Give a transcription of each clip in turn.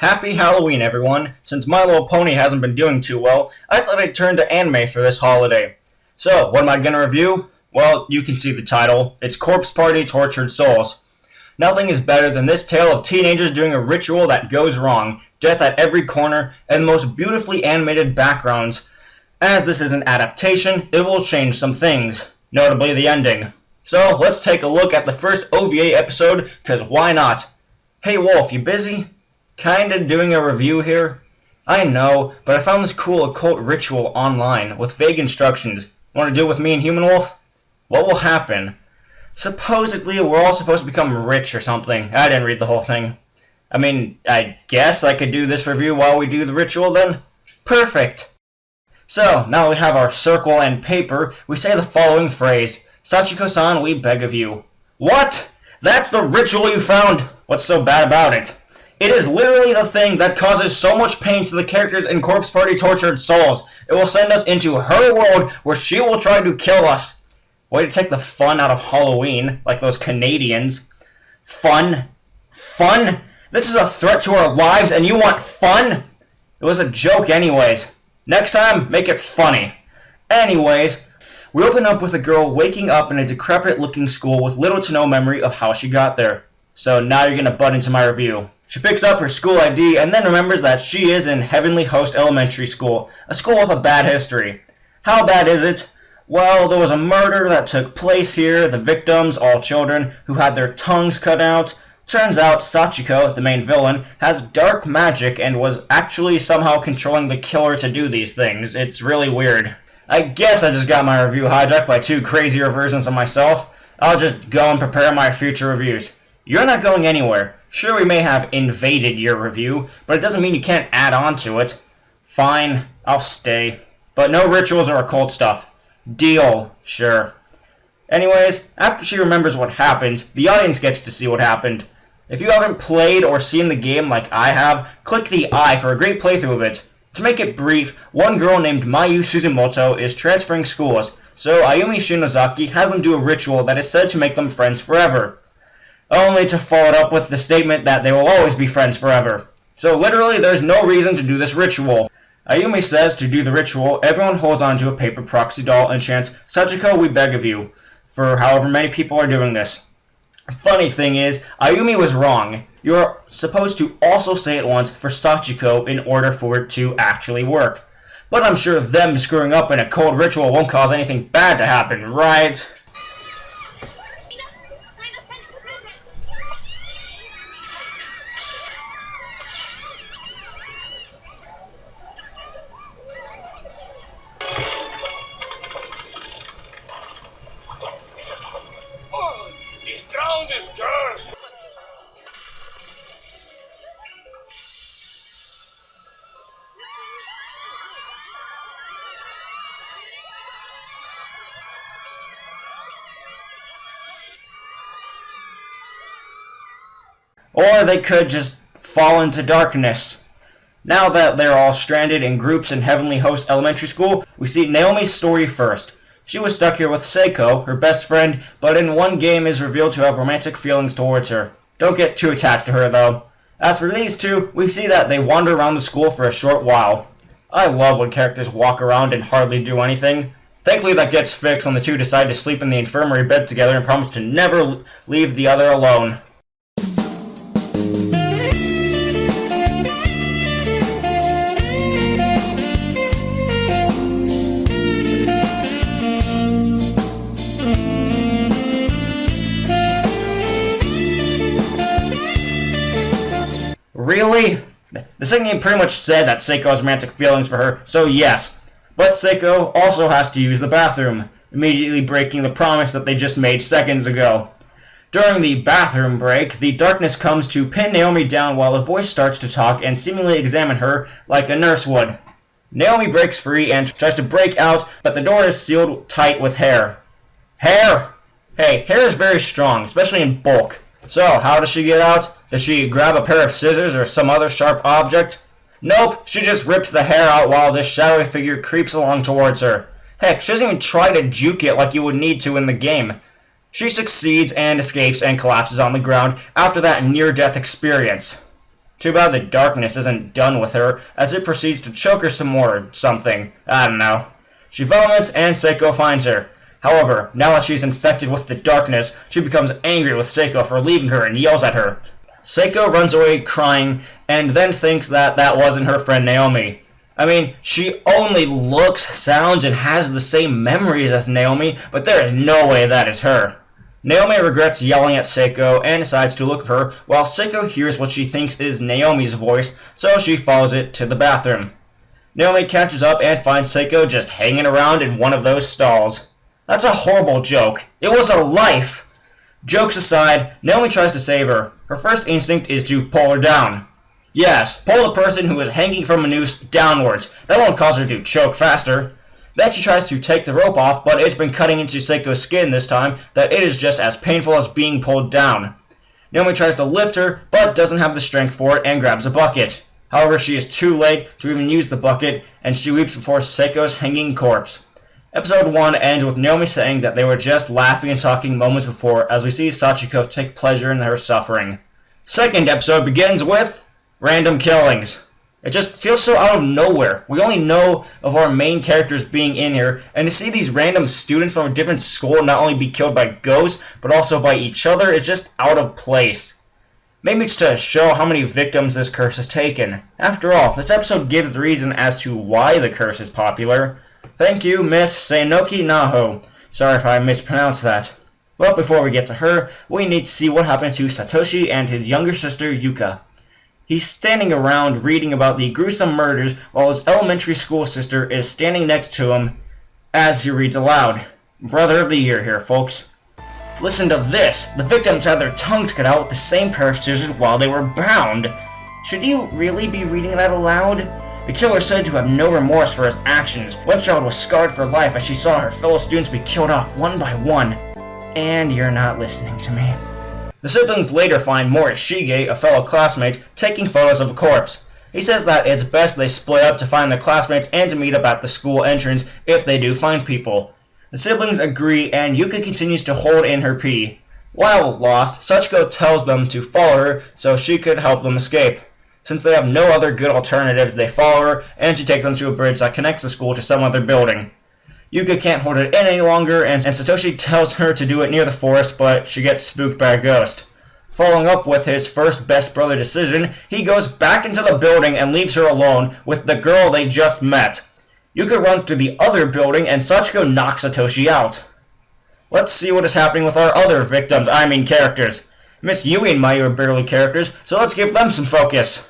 Happy Halloween, everyone! Since My Little Pony hasn't been doing too well, I thought I'd turn to anime for this holiday. So, what am I gonna review? Well, you can see the title. It's Corpse Party Tortured Souls. Nothing is better than this tale of teenagers doing a ritual that goes wrong, death at every corner, and the most beautifully animated backgrounds. As this is an adaptation, it will change some things, notably the ending. So, let's take a look at the first OVA episode, cause why not? Hey Wolf, you busy? Kinda doing a review here? I know, but I found this cool occult ritual online with vague instructions. Want to do it with me and Human Wolf? What will happen? Supposedly, we're all supposed to become rich or something. I didn't read the whole thing. I guess I could do this review while we do the ritual then? Perfect! So, now we have our circle and paper, we say the following phrase. Sachiko-san, we beg of you. What? That's the ritual you found? What's so bad about it? It is literally the thing that causes so much pain to the characters in Corpse Party Tortured Souls. It will send us into her world where she will try to kill us. Way to take the fun out of Halloween, like those Canadians. Fun? Fun? This is a threat to our lives and you want fun? It was a joke anyways. Next time, make it funny. Anyways, we open up with a girl waking up in a decrepit-looking school with little to no memory of how she got there. So now you're gonna butt into my review. She picks up her school ID and then remembers that she is in Heavenly Host Elementary School, a school with a bad history. How bad is it? Well, there was a murder that took place here, the victims, all children, who had their tongues cut out. Turns out Sachiko, the main villain, has dark magic and was actually somehow controlling the killer to do these things. It's really weird. I guess I just got my review hijacked by two crazier versions of myself. I'll just go and prepare my future reviews. You're not going anywhere. Sure, we may have invaded your review, but it doesn't mean you can't add on to it. Fine, I'll stay. But no rituals or occult stuff. Deal, sure. Anyways, after she remembers what happened, the audience gets to see what happened. If you haven't played or seen the game like I have, click the I for a great playthrough of it. To make it brief, one girl named Mayu Suzumoto is transferring schools, so Ayumi Shinozaki has them do a ritual that is said to make them friends forever. Only to follow it up with the statement that they will always be friends forever. So literally, there's no reason to do this ritual. Ayumi says to do the ritual, everyone holds onto a paper proxy doll and chants, Sachiko, we beg of you, for however many people are doing this. Funny thing is, Ayumi was wrong. You're supposed to also say it once for Sachiko in order for it to actually work. But I'm sure them screwing up in a cold ritual won't cause anything bad to happen, right? This ground is cursed! Or they could just fall into darkness. Now that they're all stranded in groups in Heavenly Host Elementary School, we see Naomi's story first. She was stuck here with Seiko, her best friend, but in one game is revealed to have romantic feelings towards her. Don't get too attached to her, though. As for these two, we see that they wander around the school for a short while. I love when characters walk around and hardly do anything. Thankfully that gets fixed when the two decide to sleep in the infirmary bed together and promise to never leave the other alone. Really? The second game pretty much said that Seiko has romantic feelings for her, so yes. But Seiko also has to use the bathroom, immediately breaking the promise that they just made seconds ago. During the bathroom break, the darkness comes to pin Naomi down while a voice starts to talk and seemingly examine her like a nurse would. Naomi breaks free and tries to break out, but the door is sealed tight with hair. Hair! Hey, hair is very strong, especially in bulk. So, how does she get out? Does she grab a pair of scissors or some other sharp object? Nope, she just rips the hair out while this shadowy figure creeps along towards her. Heck, she doesn't even try to juke it like you would need to in the game. She succeeds and escapes and collapses on the ground after that near-death experience. Too bad the darkness isn't done with her, as it proceeds to choke her some more or something. I don't know. She vomits and Seiko finds her. However, now that she's infected with the darkness, she becomes angry with Seiko for leaving her and yells at her. Seiko runs away crying and then thinks that that wasn't her friend Naomi. I mean, she only looks, sounds, and has the same memories as Naomi, but there is no way that is her. Naomi regrets yelling at Seiko and decides to look for her, while Seiko hears what she thinks is Naomi's voice, so she follows it to the bathroom. Naomi catches up and finds Seiko just hanging around in one of those stalls. That's a horrible joke. It was a life! Jokes aside, Naomi tries to save her. Her first instinct is to pull her down. Yes, pull the person who is hanging from a noose downwards. That won't cause her to choke faster. Then she tries to take the rope off, but it's been cutting into Seiko's skin this time that it is just as painful as being pulled down. Naomi tries to lift her, but doesn't have the strength for it and grabs a bucket. However, she is too late to even use the bucket, and she weeps before Seiko's hanging corpse. Episode 1 ends with Naomi saying that they were just laughing and talking moments before, as we see Sachiko take pleasure in her suffering. Second episode begins with random killings. It just feels so out of nowhere. We only know of our main characters being in here, and to see these random students from a different school not only be killed by ghosts, but also by each other is just out of place. Maybe it's to show how many victims this curse has taken. After all, this episode gives the reason as to why the curse is popular. Thank you, Miss Seinoki Naho. Sorry if I mispronounced that. But before we get to her, we need to see what happened to Satoshi and his younger sister Yuka. He's standing around reading about the gruesome murders while his elementary school sister is standing next to him as he reads aloud. Brother of the year here, folks. Listen to this. The victims had their tongues cut out with the same pair of scissors while they were bound. Should you really be reading that aloud? The killer said to have no remorse for his actions. One child was scarred for life as she saw her fellow students be killed off one by one. And you're not listening to me. The siblings later find Morishige, a fellow classmate, taking photos of a corpse. He says that it's best they split up to find their classmates and to meet up at the school entrance if they do find people. The siblings agree and Yuka continues to hold in her pee. While lost, Sachiko tells them to follow her so she could help them escape. Since they have no other good alternatives, they follow her and she takes them to a bridge that connects the school to some other building. Yuka can't hold it in any longer, and Satoshi tells her to do it near the forest, but she gets spooked by a ghost. Following up with his first best brother decision, he goes back into the building and leaves her alone with the girl they just met. Yuka runs to the other building, and Sachiko knocks Satoshi out. Let's see what is happening with our other victims, characters. Miss Yui and Mayu are barely characters, so let's give them some focus.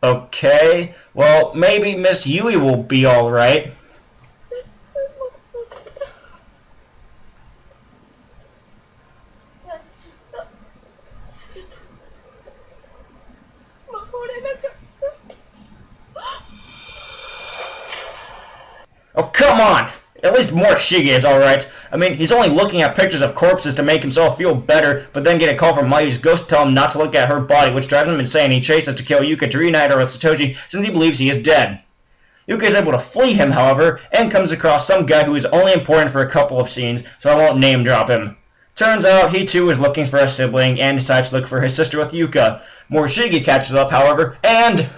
Okay, well, maybe Miss Yui will be alright. Oh, come on! At least Morishige is alright. I mean, he's only looking at pictures of corpses to make himself feel better, but then get a call from Mayu's ghost to tell him not to look at her body, which drives him insane. He chases to kill Yuka to reunite her with Satoshi since he believes he is dead. Yuka is able to flee him, however, and comes across some guy who is only important for a couple of scenes, so I won't name drop him. Turns out he too is looking for a sibling and decides to look for his sister with Yuka. Morishige catches up, however, and...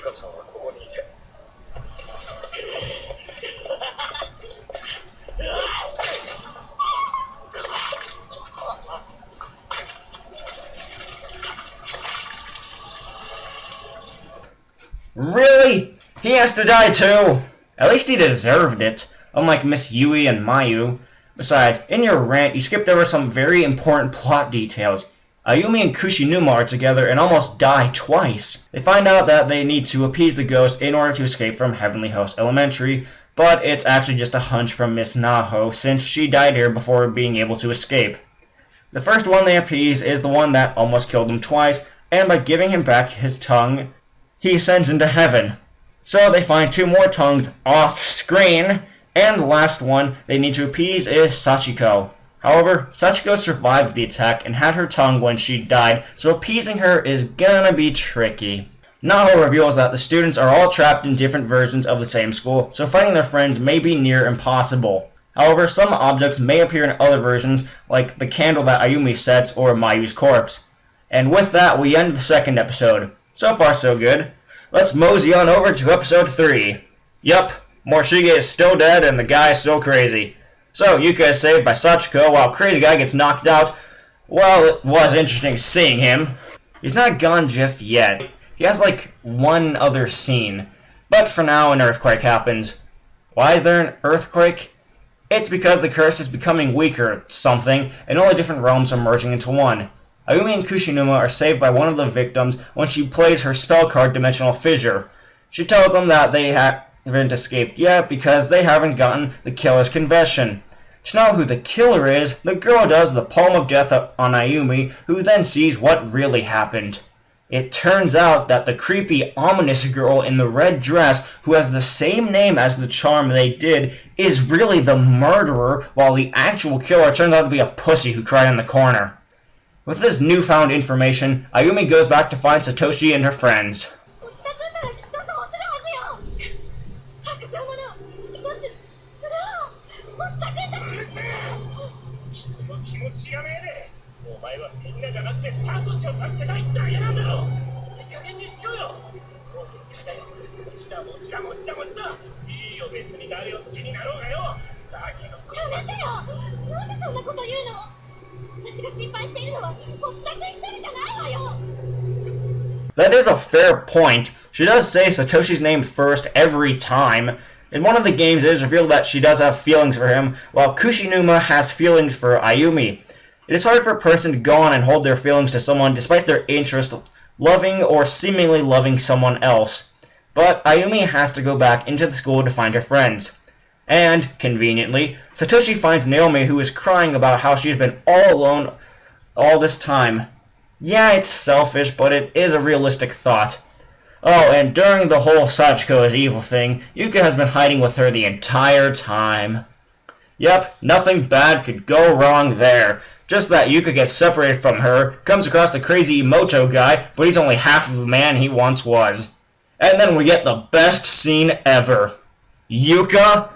Really? He has to die too! At least he deserved it, unlike Miss Yui and Mayu. Besides, in your rant, you skipped over some very important plot details. Ayumi and Kushinuma are together and almost die twice. They find out that they need to appease the ghost in order to escape from Heavenly Host Elementary, but it's actually just a hunch from Miss Naho since she died here before being able to escape. The first one they appease is the one that almost killed him twice, and by giving him back his tongue, he ascends into heaven. So they find two more tongues off screen, and the last one they need to appease is Sachiko. However, Sachiko survived the attack and had her tongue when she died, so appeasing her is gonna be tricky. Naho reveals that the students are all trapped in different versions of the same school, so finding their friends may be near impossible. However, some objects may appear in other versions, like the candle that Ayumi sets or Mayu's corpse. And with that, we end the second episode. So far, so good. Let's mosey on over to episode 3. Yup, Morishige is still dead and the guy is still crazy. So, Yuka is saved by Sachiko while Crazy Guy gets knocked out. Well, it was interesting seeing him. He's not gone just yet. He has like one other scene. But for now, an earthquake happens. Why is there an earthquake? It's because the curse is becoming weaker or something, and all the different realms are merging into one. Ayumi and Kushinuma are saved by one of the victims when she plays her spell card Dimensional Fissure. She tells them that they haven't escaped yet because they haven't gotten the killer's confession. To know who the killer is, the girl does the Palm of Death on Ayumi, who then sees what really happened. It turns out that the creepy, ominous girl in the red dress, who has the same name as the charm they did, is really the murderer, while the actual killer turns out to be a pussy who cried in the corner. With this newfound information, Ayumi goes back to find Satoshi and her friends. That is a fair point. She does say Satoshi's name first every time. In one of the games, it is revealed that she does have feelings for him, while Kushinuma has feelings for Ayumi. It is hard for a person to go on and hold their feelings to someone despite their interest loving or seemingly loving someone else. But Ayumi has to go back into the school to find her friends. And, conveniently, Satoshi finds Naomi, who is crying about how she's been all alone all this time. Yeah, it's selfish, but it is a realistic thought. Oh, and during the whole Sachiko is evil thing, Yuka has been hiding with her the entire time. Yep, nothing bad could go wrong there. Just that Yuka gets separated from her, comes across the crazy Imoto guy, but he's only half of the man he once was. And then we get the best scene ever. Yuka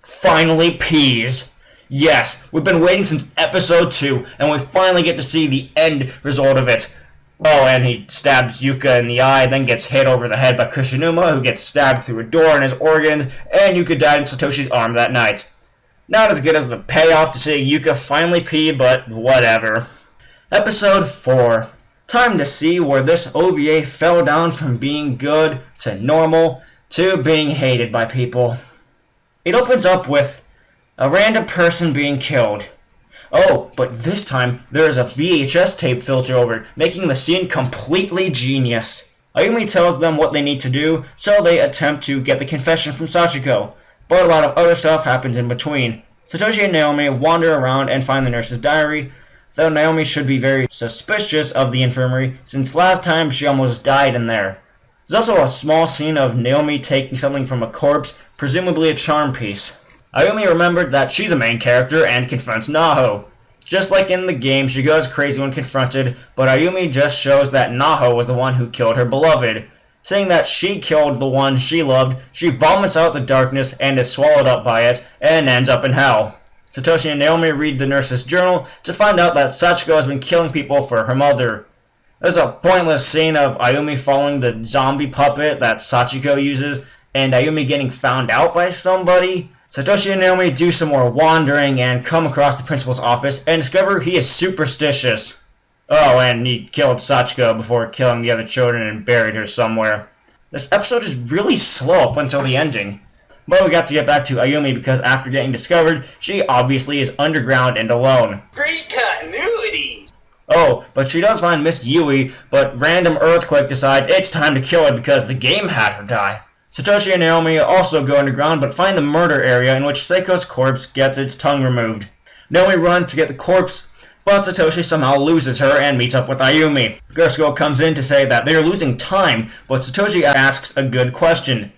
finally pees. Yes, we've been waiting since episode 2, and we finally get to see the end result of it. Oh, and he stabs Yuka in the eye, then gets hit over the head by Kushinuma, who gets stabbed through a door in his organs, and Yuka died in Satoshi's arm that night. Not as good as the payoff to seeing Yuka finally pee, but whatever. Episode 4. Time to see where this OVA fell down from being good to normal to being hated by people. It opens up with a random person being killed. Oh, but this time there is a VHS tape filter over it, making the scene completely genius. Ayumi tells them what they need to do, so they attempt to get the confession from Sachiko. But a lot of other stuff happens in between. Satoshi and Naomi wander around and find the nurse's diary, though Naomi should be very suspicious of the infirmary, since last time she almost died in there. There's also a small scene of Naomi taking something from a corpse, presumably a charm piece. Ayumi remembered that she's a main character and confronts Naho. Just like in the game, she goes crazy when confronted, but Ayumi just shows that Naho was the one who killed her beloved. Saying that she killed the one she loved, she vomits out the darkness and is swallowed up by it, and ends up in hell. Satoshi and Naomi read the nurse's journal to find out that Sachiko has been killing people for her mother. There's a pointless scene of Ayumi following the zombie puppet that Sachiko uses, and Ayumi getting found out by somebody. Satoshi and Naomi do some more wandering and come across the principal's office and discover he is superstitious. Oh, and he killed Sachiko before killing the other children and buried her somewhere. This episode is really slow up until the ending. But we got to get back to Ayumi because after getting discovered, she obviously is underground and alone. Great continuity! Oh, but she does find Miss Yui, but random earthquake decides it's time to kill her because the game had her die. Satoshi and Naomi also go underground but find the murder area in which Seiko's corpse gets its tongue removed. Naomi runs to get the corpse, but Satoshi somehow loses her and meets up with Ayumi. Gersuko comes in to say that they are losing time, but Satoshi asks a good question.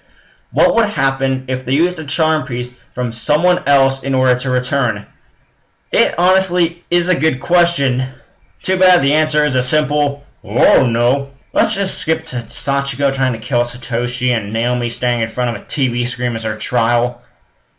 What would happen if they used a charm piece from someone else in order to return? It honestly is a good question. Too bad the answer is a simple, oh no. Let's just skip to Sachiko trying to kill Satoshi and Naomi standing in front of a TV screen as her trial.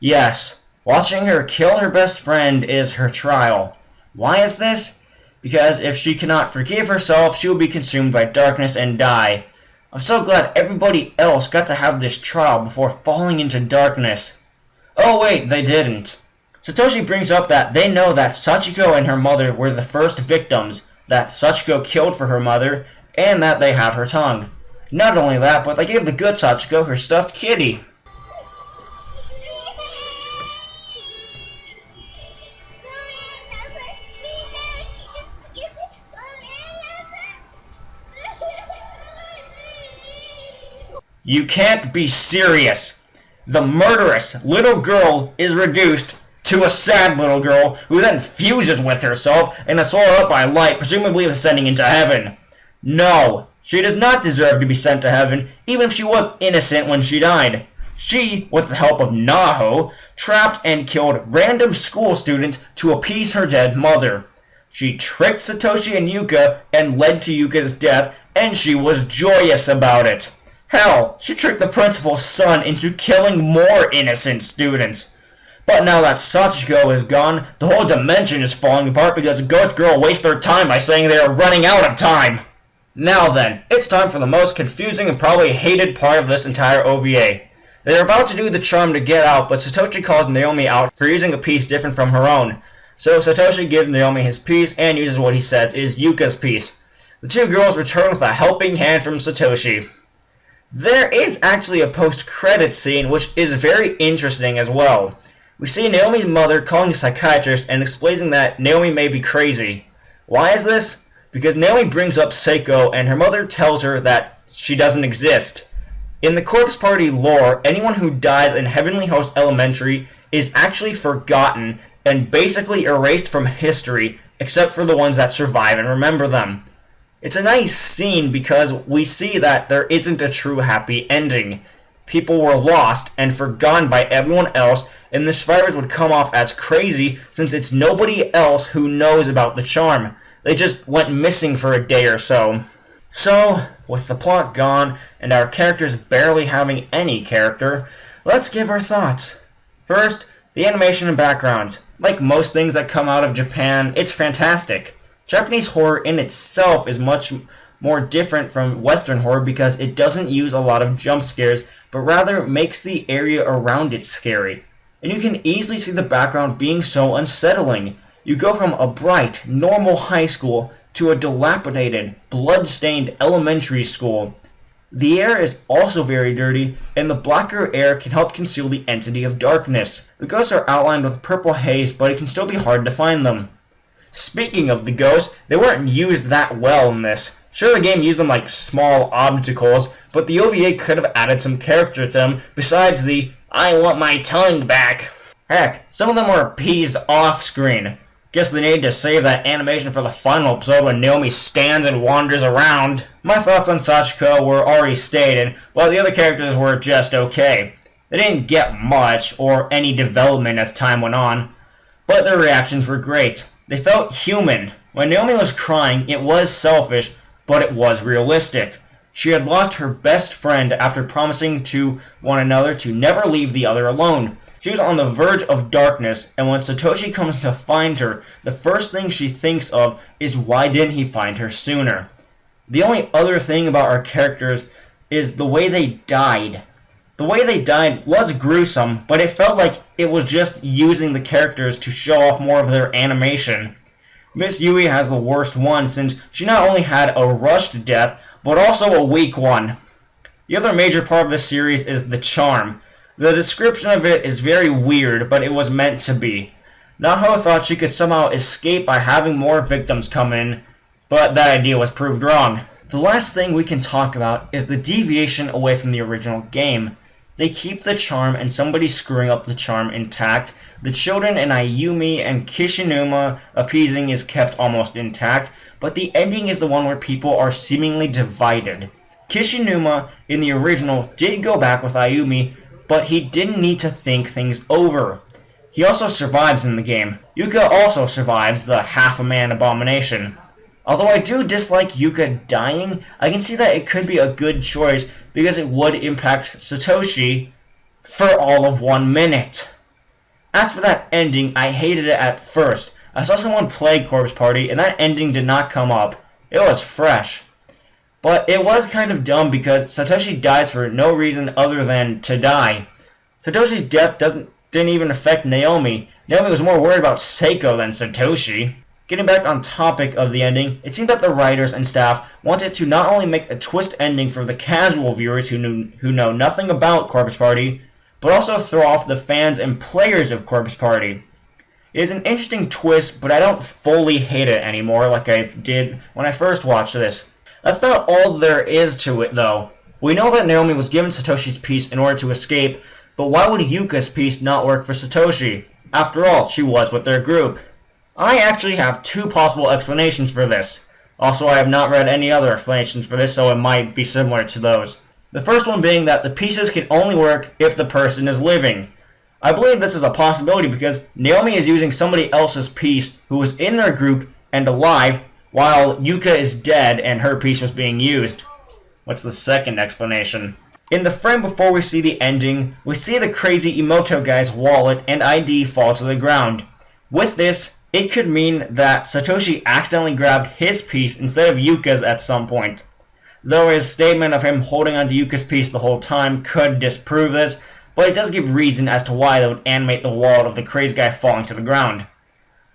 Yes, Watching her kill her best friend is her trial. Why is this? Because if she cannot forgive herself, she will be consumed by darkness and die. I'm so glad everybody else got to have this trial before falling into darkness. Oh wait, they didn't. Satoshi brings up that they know that Sachiko and her mother were the first victims, that Sachiko killed for her mother, and that they have her tongue. Not only that, but they gave the good Sachiko her stuffed kitty. You can't be serious. The murderous little girl is reduced to a sad little girl who then fuses with herself and is swallowed up by light, presumably ascending into heaven. No, she does not deserve to be sent to heaven, even if she was innocent when she died. She, with the help of Naho, trapped and killed random school students to appease her dead mother. She tricked Satoshi and Yuka and led to Yuka's death, and she was joyous about it. Hell, she tricked the principal's son into killing more innocent students. But now that Sachiko is gone, the whole dimension is falling apart because Ghost Girl wastes their time by saying they are running out of time. Now then, it's time for the most confusing and probably hated part of this entire OVA. They're about to do the charm to get out, but Satoshi calls Naomi out for using a piece different from her own. So Satoshi gives Naomi his piece and uses what he says is Yuka's piece. The two girls return with a helping hand from Satoshi. There is actually a post-credits scene which is very interesting as well. We see Naomi's mother calling a psychiatrist and explaining that Naomi may be crazy. Why is this? Because Naomi brings up Seiko and her mother tells her that she doesn't exist. In the Corpse Party lore, anyone who dies in Heavenly Host Elementary is actually forgotten and basically erased from history, except for the ones that survive and remember them. It's a nice scene because we see that there isn't a true happy ending. People were lost and forgotten by everyone else, and the survivors would come off as crazy since it's nobody else who knows about the charm. They just went missing for a day or so. So, with the plot gone and our characters barely having any character, let's give our thoughts. First, the animation and backgrounds. Like most things that come out of Japan, it's fantastic. Japanese horror in itself is much more different from Western horror because it doesn't use a lot of jump scares, but rather makes the area around it scary. And you can easily see the background being so unsettling. You go from a bright, normal high school to a dilapidated, blood-stained elementary school. The air is also very dirty, and the blacker air can help conceal the entity of darkness. The ghosts are outlined with purple haze, but it can still be hard to find them. Speaking of the ghosts, they weren't used that well in this. Sure, the game used them like small obstacles, but the OVA could have added some character to them besides the "I want my tongue back." Heck, some of them were appeased off-screen. Guess they needed to save that animation for the final episode when Naomi stands and wanders around. My thoughts on Sachiko were already stated, while the other characters were just okay. They didn't get much or any development as time went on, but their reactions were great. They felt human. When Naomi was crying, it was selfish, but it was realistic. She had lost her best friend after promising to one another to never leave the other alone. She was on the verge of darkness, and when Satoshi comes to find her, the first thing she thinks of is why didn't he find her sooner? The only other thing about our characters is the way they died. The way they died was gruesome, but it felt like it was just using the characters to show off more of their animation. Miss Yui has the worst one since she not only had a rushed death, but also a weak one. The other major part of this series is the charm. The description of it is very weird, but it was meant to be. Naho thought she could somehow escape by having more victims come in, but that idea was proved wrong. The last thing we can talk about is the deviation away from the original game. They keep the charm and somebody screwing up the charm intact. The children and Ayumi and Kishinuma appeasing is kept almost intact, but the ending is the one where people are seemingly divided. Kishinuma in the original did go back with Ayumi, but he didn't need to think things over. He also survives in the game. Yuka also survives the half-a-man abomination. Although I do dislike Yuka dying, I can see that it could be a good choice because it would impact Satoshi for all of 1 minute. As for that ending, I hated it at first. I saw someone play Corpse Party, and that ending did not come up. It was fresh. But it was kind of dumb because Satoshi dies for no reason other than to die. Satoshi's death didn't even affect Naomi. Naomi was more worried about Seiko than Satoshi. Getting back on topic of the ending, it seemed that the writers and staff wanted to not only make a twist ending for the casual viewers who know nothing about Corpse Party, but also throw off the fans and players of Corpse Party. It is an interesting twist, but I don't fully hate it anymore like I did when I first watched this. That's not all there is to it, though. We know that Naomi was given Satoshi's piece in order to escape, but why would Yuka's piece not work for Satoshi? After all, she was with their group. I actually have two possible explanations for this. Also, I have not read any other explanations for this, so it might be similar to those. The first one being that the pieces can only work if the person is living. I believe this is a possibility because Naomi is using somebody else's piece who was in their group and alive, while Yuka is dead and her piece was being used. What's the second explanation? In the frame before we see the ending, we see the crazy Emoto guy's wallet and ID fall to the ground. With this, it could mean that Satoshi accidentally grabbed his piece instead of Yuka's at some point. Though his statement of him holding onto Yuka's piece the whole time could disprove this, but it does give reason as to why they would animate the wallet of the crazy guy falling to the ground.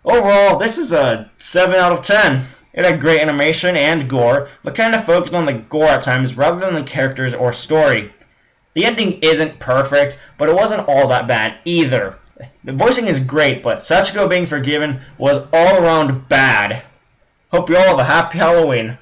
Overall, this is a 7 out of 10. It had great animation and gore, but kind of focused on the gore at times rather than the characters or story. The ending isn't perfect, but it wasn't all that bad either. The voicing is great, but Sachiko being forgiven was all around bad. Hope you all have a happy Halloween.